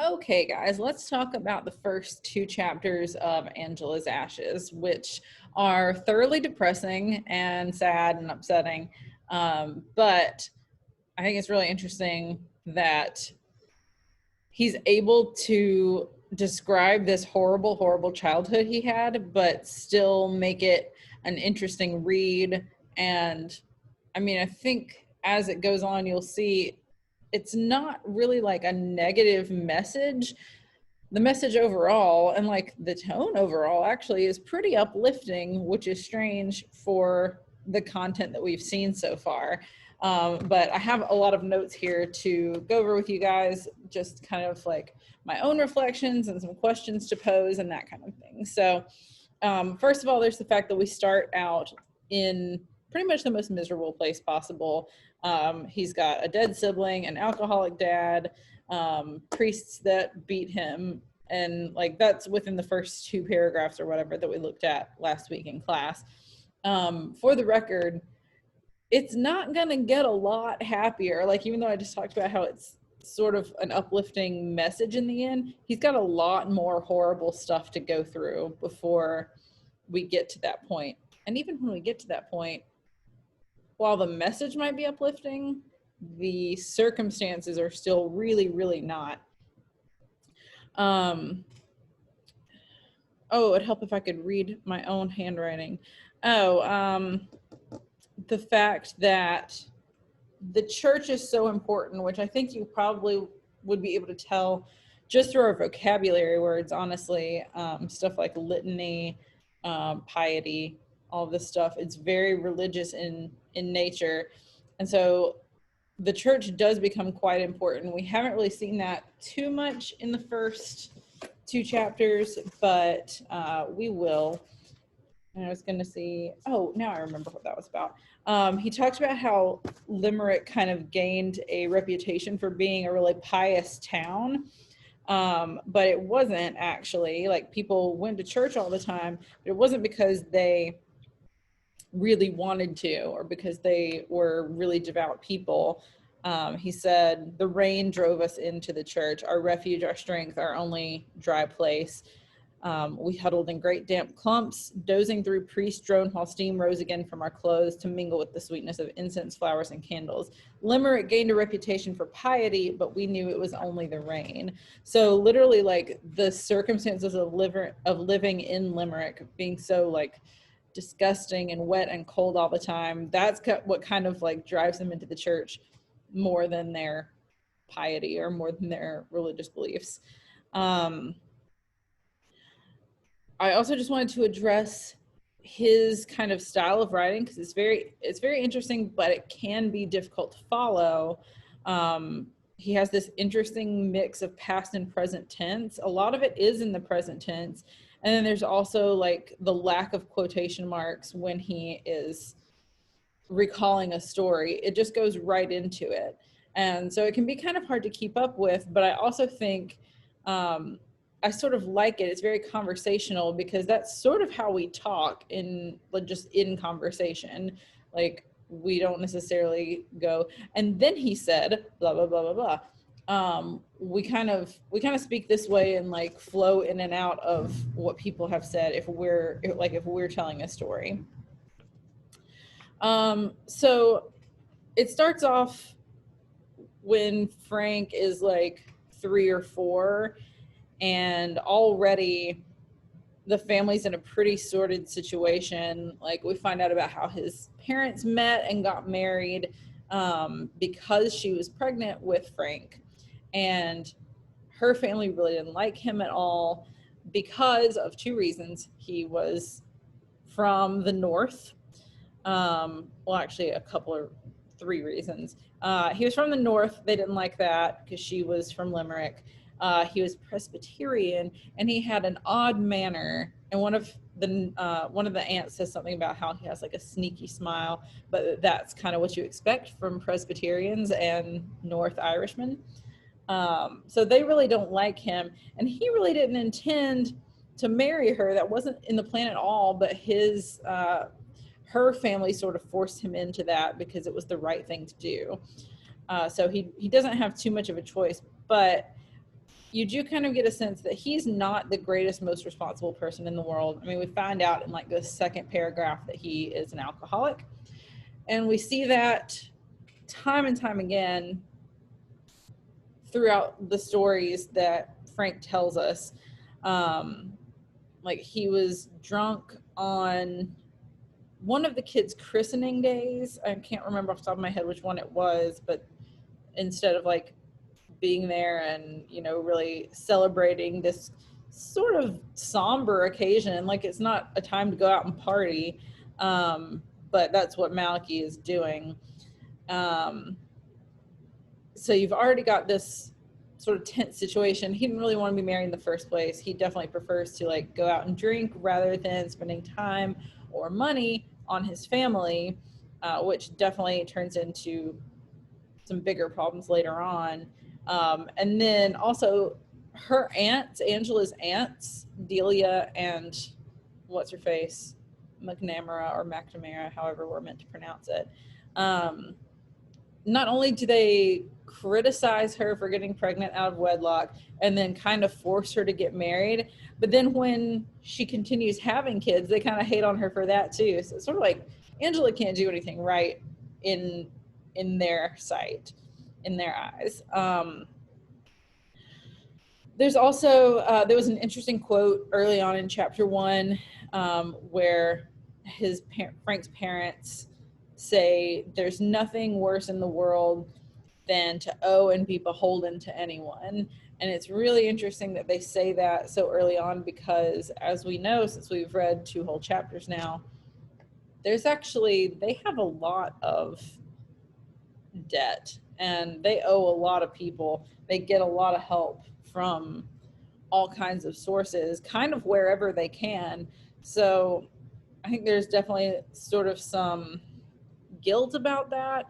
Okay, guys, let's talk about the first two chapters of Angela's Ashes, which are thoroughly depressing and sad and upsetting. But I think it's really interesting that he's able to describe this horrible, horrible childhood he had, but still make it an interesting read. And I mean, I think as it goes on, you'll see it's not really like a negative message. The message overall and like the tone overall actually is pretty uplifting, which is strange for the content that we've seen so far. But I have a lot of notes here to go over with you guys, just kind of like my own reflections and some questions to pose and that kind of thing. So first of all, there's the fact that we start out in pretty much the most miserable place possible. He's got a dead sibling, an alcoholic dad, priests that beat him, and like that's within the first two paragraphs or whatever that we looked at last week in class. For the record, it's not gonna get a lot happier. Like, even though I just talked about how it's sort of an uplifting message in the end, he's got a lot more horrible stuff to go through before we get to that point. And even when we get to that point, while the message might be uplifting, the circumstances are still really, really not. Oh, it'd help if I could read my own handwriting. The fact that the church is so important, which I think you probably would be able to tell just through our vocabulary words, honestly. Stuff like litany, piety, all of this stuff. It's very religious in nature. And so the church does become quite important. We haven't really seen that too much in the first two chapters, but we will. And I was going to see, oh, now I remember what that was about. He talked about how Limerick kind of gained a reputation for being a really pious town, but it wasn't actually. Like, people went to church all the time, but it wasn't because they really wanted to or because they were really devout people. He said, the rain drove us into the church, our refuge, our strength, our only dry place. We huddled in great damp clumps, dozing through priest drone while steam rose again from our clothes to mingle with the sweetness of incense, flowers, and candles. Limerick gained a reputation for piety, but we knew it was only the rain. So literally, like, the circumstances of living in Limerick being so like disgusting and wet and cold all the time, that's what kind of like drives them into the church more than their piety or more than their religious beliefs. I also just wanted to address his kind of style of writing, because it's very interesting, but it can be difficult to follow. He has this interesting mix of past and present tense. A lot of it is in the present tense, and then there's also like the lack of quotation marks when he is recalling a story. It just goes right into it, and so it can be kind of hard to keep up with. But I also think I sort of like it. It's very conversational, because that's sort of how we talk in just in conversation. Like, we don't necessarily go, and then he said blah blah blah blah blah. We kind of speak this way and like flow in and out of what people have said if we're telling a story. So it starts off when Frank is like 3 or 4, and already the family's in a pretty sordid situation. Like, we find out about how his parents met and got married because she was pregnant with Frank, and her family really didn't like him at all because of 2 reasons. He was from the north. Well, actually, a couple of 3 reasons. He was from the north. They didn't like that because she was from Limerick. He was Presbyterian, and he had an odd manner. And one of the aunts says something about how he has like a sneaky smile, but that's kind of what you expect from Presbyterians and North Irishmen. So they really don't like him, and he really didn't intend to marry her. That wasn't in the plan at all, but her family sort of forced him into that because it was the right thing to do. So he doesn't have too much of a choice. But you do kind of get a sense that he's not the greatest, most responsible person in the world. I mean, we find out in like the second paragraph that he is an alcoholic. And we see that time and time again throughout the stories that Frank tells us. Like he was drunk on one of the kids' christening days. I can't remember off the top of my head which one it was, but instead of like being there and, you know, really celebrating this sort of somber occasion, like it's not a time to go out and party, but that's what Malachi is doing. So you've already got this sort of tense situation. He didn't really want to be married in the first place. He definitely prefers to like go out and drink rather than spending time or money on his family, which definitely turns into some bigger problems later on. And then also her aunts, Angela's aunts, Delia and what's her face, McNamara or McNamara, however we're meant to pronounce it. Not only do they criticize her for getting pregnant out of wedlock and then kind of force her to get married, but then when she continues having kids, they kind of hate on her for that too. So it's sort of like Angela can't do anything right in their sight, in their eyes. There's also there was an interesting quote early on in chapter 1 where Frank's parents say there's nothing worse in the world than to owe and be beholden to anyone. And it's really interesting that they say that so early on, because as we know, since we've read 2 whole chapters now, they have a lot of debt and they owe a lot of people. They get a lot of help from all kinds of sources, kind of wherever they can. So I think there's definitely sort of some guilt about that,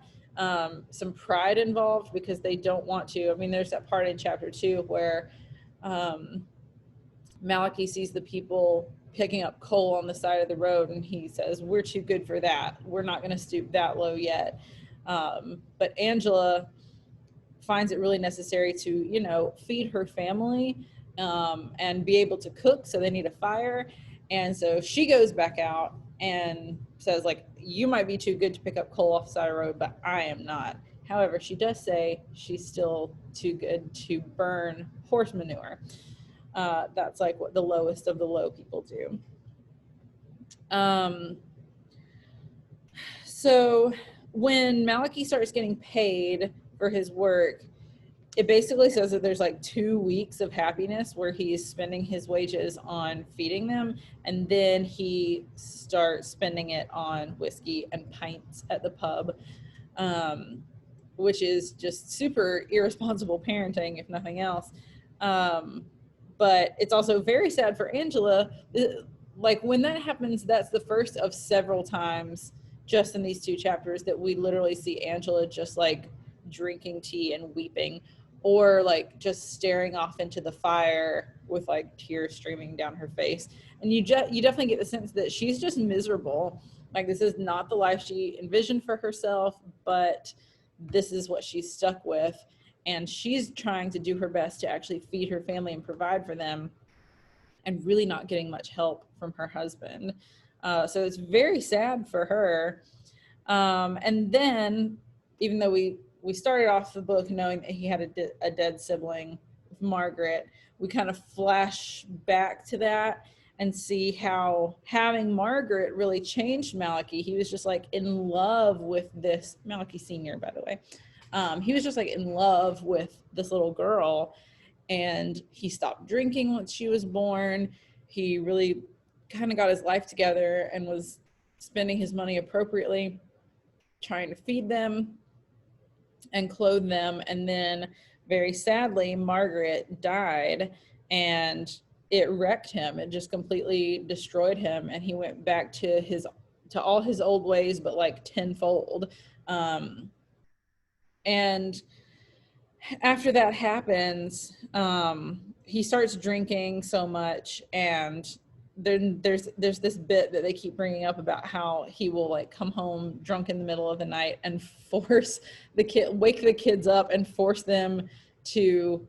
some pride involved, because they don't want to. I mean, there's that part in chapter 2 where Malachi sees the people picking up coal on the side of the road and he says, we're too good for that. We're not going to stoop that low yet. But Angela finds it really necessary to, you know, feed her family and be able to cook. So they need a fire. And so she goes back out and says, like, you might be too good to pick up coal off the side of the road, but I am not. However, she does say she's still too good to burn horse manure. That's like what the lowest of the low people do. So when Malachi starts getting paid for his work, it basically says that there's like 2 weeks of happiness where he's spending his wages on feeding them, and then he starts spending it on whiskey and pints at the pub, which is just super irresponsible parenting, if nothing else. But it's also very sad for Angela. Like when that happens, that's the first of several times just in these 2 chapters that we literally see Angela just like drinking tea and weeping, or like just staring off into the fire with like tears streaming down her face. And you definitely get the sense that she's just miserable. Like this is not the life she envisioned for herself, but this is what she's stuck with. And she's trying to do her best to actually feed her family and provide for them, and really not getting much help from her husband. So it's very sad for her. And then, even though we started off the book knowing that he had a dead sibling, Margaret, we kind of flash back to that and see how having Margaret really changed Malachi. He was just like in love with this, Malachi Sr., by the way. He was just like in love with this little girl, and he stopped drinking once she was born. He really kind of got his life together and was spending his money appropriately, trying to feed them and clothe them. And then very sadly, Margaret died, and it wrecked him. It just completely destroyed him, and he went back to all his old ways, but like tenfold. And after that happens, he starts drinking so much, and then there's this bit that they keep bringing up about how he will like come home drunk in the middle of the night and wake the kids up and force them to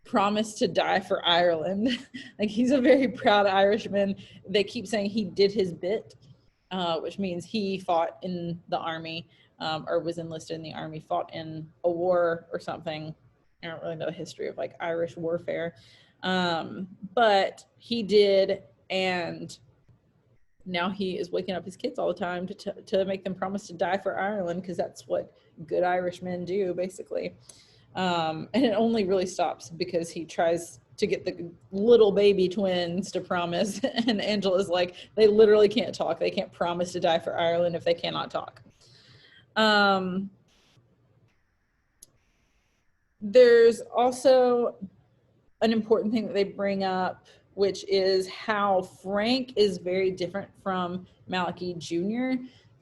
promised to die for Ireland. Like, he's a very proud Irishman. They keep saying he did his bit, which means he fought in the army, or was enlisted in the army, fought in a war or something. I don't really know the history of like Irish warfare. But he did, and now he is waking up his kids all the time to make them promise to die for Ireland, because that's what good Irishmen do, basically. And it only really stops because he tries to get the little baby twins to promise, and Angela's like, they literally can't talk. They can't promise to die for Ireland if they cannot talk. There's also an important thing that they bring up, which is how Frank is very different from Malachi Jr.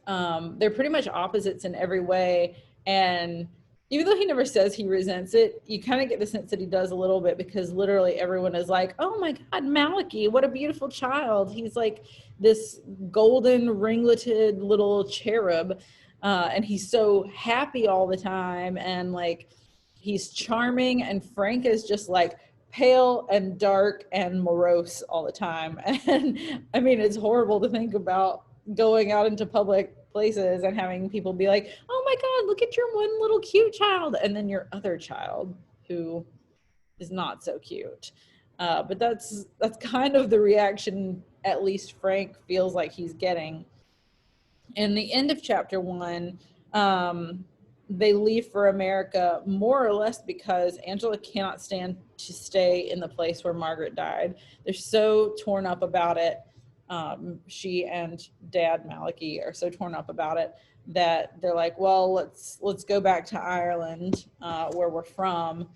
They're pretty much opposites in every way. And even though he never says he resents it, you kind of get the sense that he does a little bit, because literally everyone is like, oh my God, Malachi, what a beautiful child. He's like this golden ringleted little cherub. And he's so happy all the time. And like, he's charming. And Frank is just like pale and dark and morose all the time. And I mean, it's horrible to think about going out into public places and having people be like, oh my God, look at your one little cute child, and then your other child who is not so cute. But that's kind of the reaction at least Frank feels like he's getting. In the end of chapter 1, they leave for America more or less because Angela cannot stand to stay in the place where Margaret died. They're so torn up about it. She and Dad Malachi are so torn up about it that they're like, well, let's go back to Ireland, where we're from,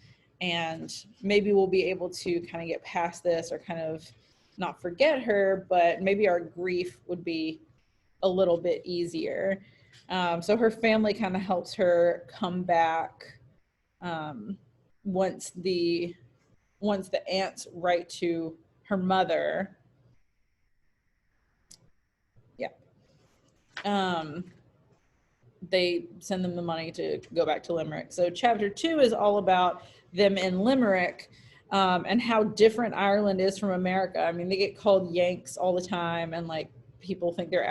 and maybe we'll be able to kind of get past this, or kind of not forget her, but maybe our grief would be a little bit easier. So her family kind of helps her come back, once the aunts write to her mother. Yeah. They send them the money to go back to Limerick. So chapter 2 is all about them in Limerick, and how different Ireland is from America. I mean, they get called Yanks all the time, and like, people think their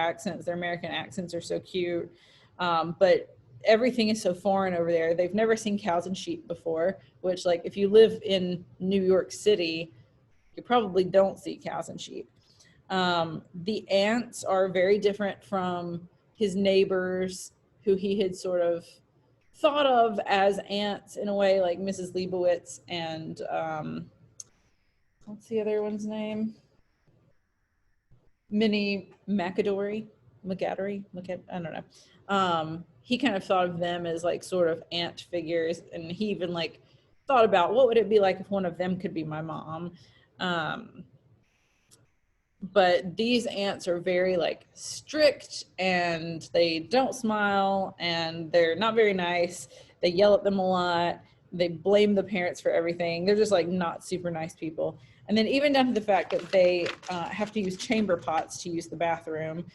American accents are so cute. But everything is so foreign over there. They've never seen cows and sheep before, which, like, if you live in New York City, you probably don't see cows and sheep. The aunts are very different from his neighbors, who he had sort of thought of as aunts in a way, like Mrs. Leibowitz and what's the other one's name? Minnie McAdory, I don't know. He kind of thought of them as like sort of aunt figures, and he even like thought about what would it be like if one of them could be my mom. But these aunts are very like strict, and they don't smile, and they're not very nice. They yell at them a lot. They blame the parents for everything. They're just like not super nice people. And then even down to the fact that they have to use chamber pots to use the bathroom.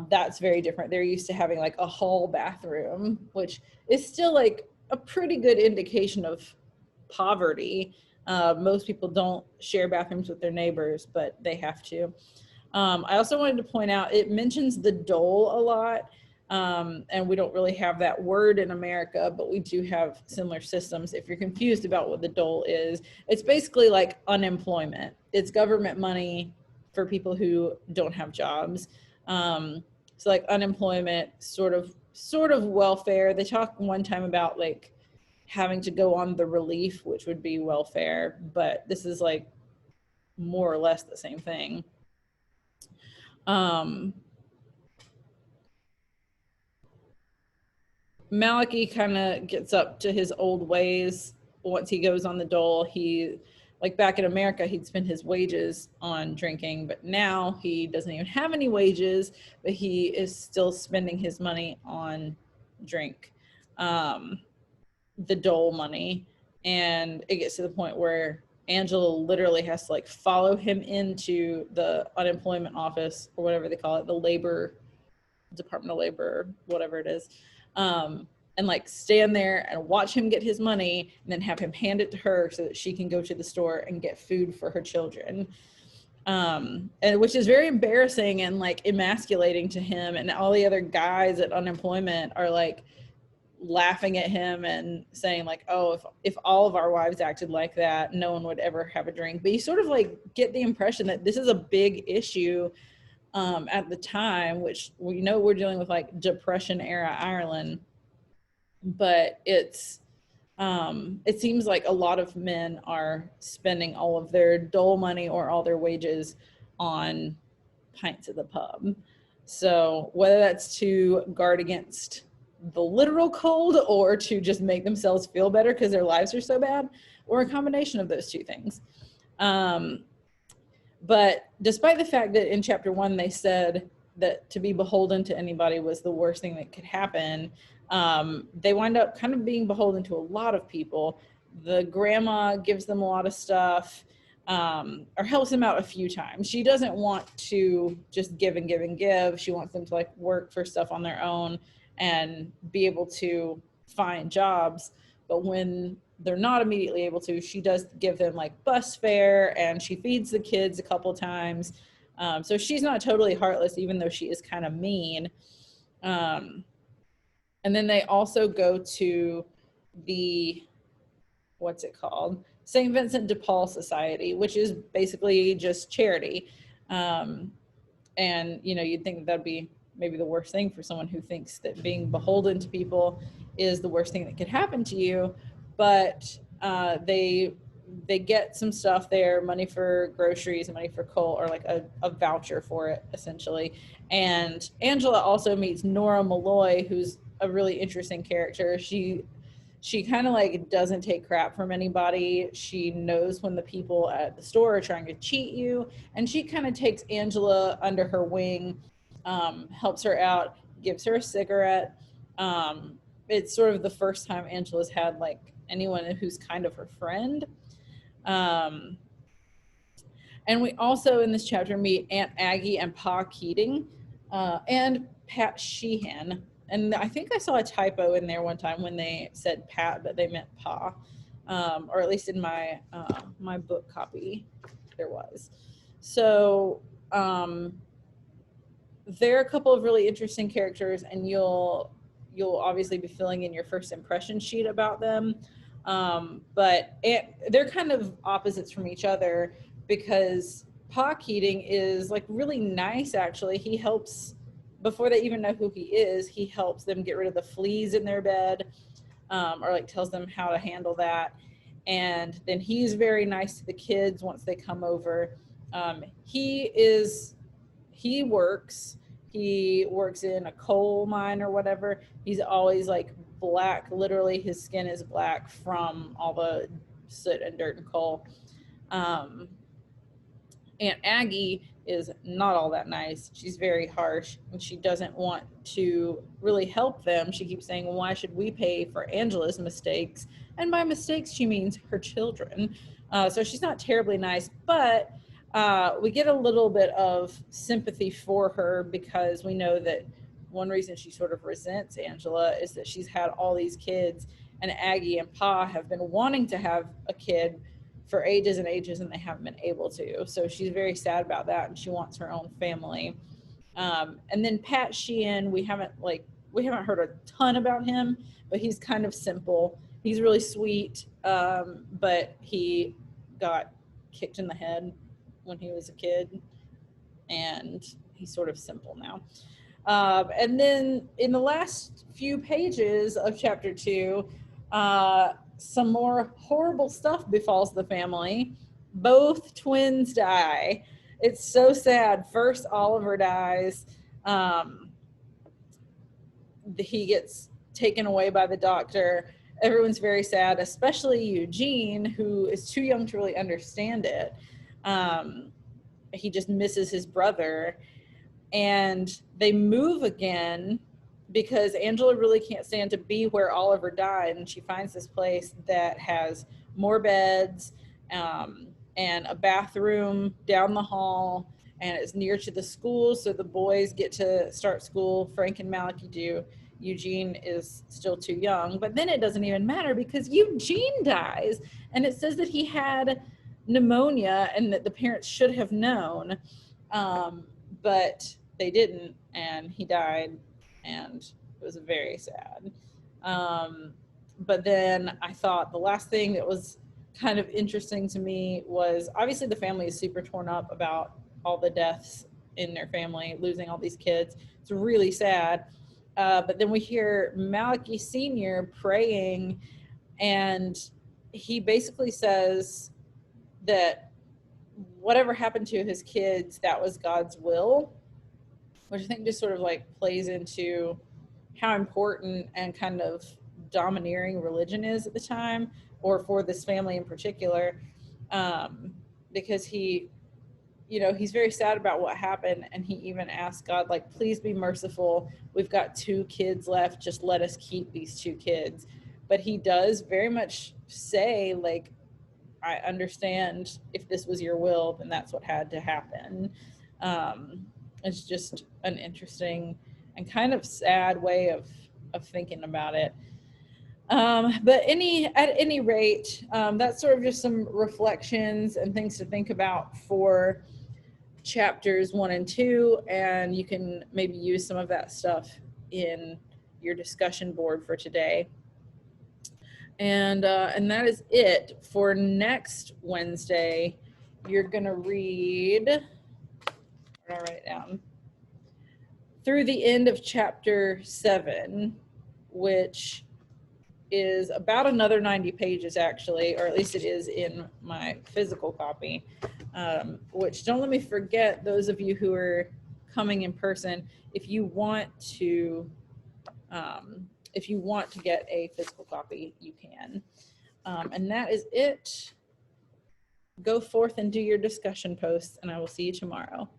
That's very different. They're used to having like a hall bathroom, which is still like a pretty good indication of poverty. Most people don't share bathrooms with their neighbors, but they have to. I also wanted to point out, it mentions the dole a lot. And we don't really have that word in America, but we do have similar systems. If you're confused about what the dole is, it's basically like unemployment. It's government money for people who don't have jobs. So like unemployment, sort of welfare. They talk one time about like having to go on the relief, which would be welfare, but this is like more or less the same thing. Malachi kind of gets up to his old ways once he goes on the dole. He, like back in America, he'd spend his wages on drinking, but now he doesn't even have any wages, but he is still spending his money on drink, the dole money. And it gets to the point where Angela literally has to like follow him into the unemployment office, or whatever they call it, the labor, Department of Labor, whatever it is. and like stand there and watch him get his money and then have him hand it to her so that she can go to the store and get food for her children. And which is very embarrassing and like emasculating to him, and all the other guys at unemployment are like laughing at him and saying like, oh, if all of our wives acted like that, no one would ever have a drink. But you sort of like get the impression that this is a big issue at the time, which we know we're dealing with like Depression era Ireland, but it seems like a lot of men are spending all of their dole money or all their wages on pints at the pub. So whether that's to guard against the literal cold or to just make themselves feel better because their lives are so bad, or a combination of those two things. But despite the fact that in chapter 1 they said that to be beholden to anybody was the worst thing that could happen, they wind up kind of being beholden to a lot of people. The grandma gives them a lot of stuff, or helps them out a few times. She doesn't want to just give and give and give. She wants them to like work for stuff on their own and be able to find jobs. But when they're not immediately able to, she does give them like bus fare, and she feeds the kids a couple times. So she's not totally heartless, even though she is kind of mean. And then they also go to the, what's it called? St. Vincent de Paul Society, which is basically just charity. And, you know, you'd think that'd be maybe the worst thing for someone who thinks that being beholden to people is the worst thing that could happen to you. But they get some stuff there, money for groceries, money for coal, or like a voucher for it, essentially. And Angela also meets Nora Malloy, who's a really interesting character. She kind of like doesn't take crap from anybody. She knows when the people at the store are trying to cheat you, and she kind of takes Angela under her wing, helps her out, gives her a cigarette. It's sort of the first time Angela's had like anyone who's kind of her friend. And we also in this chapter meet Aunt Aggie and Pa Keating, and Pat Sheehan. And I think I saw a typo in there one time when they said Pat, but they meant Pa, or at least in my my book copy there was. So they're a couple of really interesting characters, and you'll obviously be filling in your first impression sheet about them. But they're kind of opposites from each other, because Pa Keating is like really nice, actually. He helps, before they even know who he is, he helps them get rid of the fleas in their bed, or like tells them how to handle that. And then he's very nice to the kids once they come over. He works in a coal mine or whatever. He's always like black, literally his skin is black from all the soot and dirt and coal. Aunt Aggie is not all that nice. She's very harsh, and she doesn't want to really help them. She keeps saying, well, why should we pay for Angela's mistakes? And by mistakes, she means her children. So she's not terribly nice, but we get a little bit of sympathy for her, because we know that one reason she sort of resents Angela is that she's had all these kids, and Aggie and Pa have been wanting to have a kid for ages and ages, and they haven't been able to. So she's very sad about that, and she wants her own family. And then Pat Sheehan, we haven't heard a ton about him, but he's kind of simple. He's really sweet, but he got kicked in the head when he was a kid, and he's sort of simple now. And then in the last few pages of chapter 2, some more horrible stuff befalls the family. Both twins die. It's so sad. First, Oliver dies. He gets taken away by the doctor. Everyone's very sad, especially Eugene, who is too young to really understand it. He just misses his brother. And they move again because Angela really can't stand to be where Oliver died, and she finds this place that has more beds, and a bathroom down the hall, and it's near to the school, so the boys get to start school. Frank and Malachi do. Eugene is still too young. But then it doesn't even matter because Eugene dies, and it says that he had pneumonia and that the parents should have known, but they didn't, and he died, and it was very sad. But then I thought the last thing that was kind of interesting to me was, obviously the family is super torn up about all the deaths in their family, losing all these kids. It's really sad. But then we hear Malachi Sr. praying, and he basically says that whatever happened to his kids, that was God's will, which I think just sort of like plays into how important and kind of domineering religion is at the time, or for this family in particular, because he, he's very sad about what happened, and he even asked God, like, please be merciful. We've got 2 kids left. Just let us keep these 2 kids. But he does very much say, like, I understand if this was your will, then that's what had to happen. It's just an interesting and kind of sad way of thinking about it. But at any rate, that's sort of just some reflections and things to think about for chapters 1 and 2, and you can maybe use some of that stuff in your discussion board for today. And that is it for next Wednesday. You're gonna read, I'll write it down, through the end of chapter 7, which is about another 90 pages actually, or at least it is in my physical copy, which, don't let me forget, those of you who are coming in person, if you want to get a physical copy, you can. And that is it. Go forth and do your discussion posts, and I will see you tomorrow.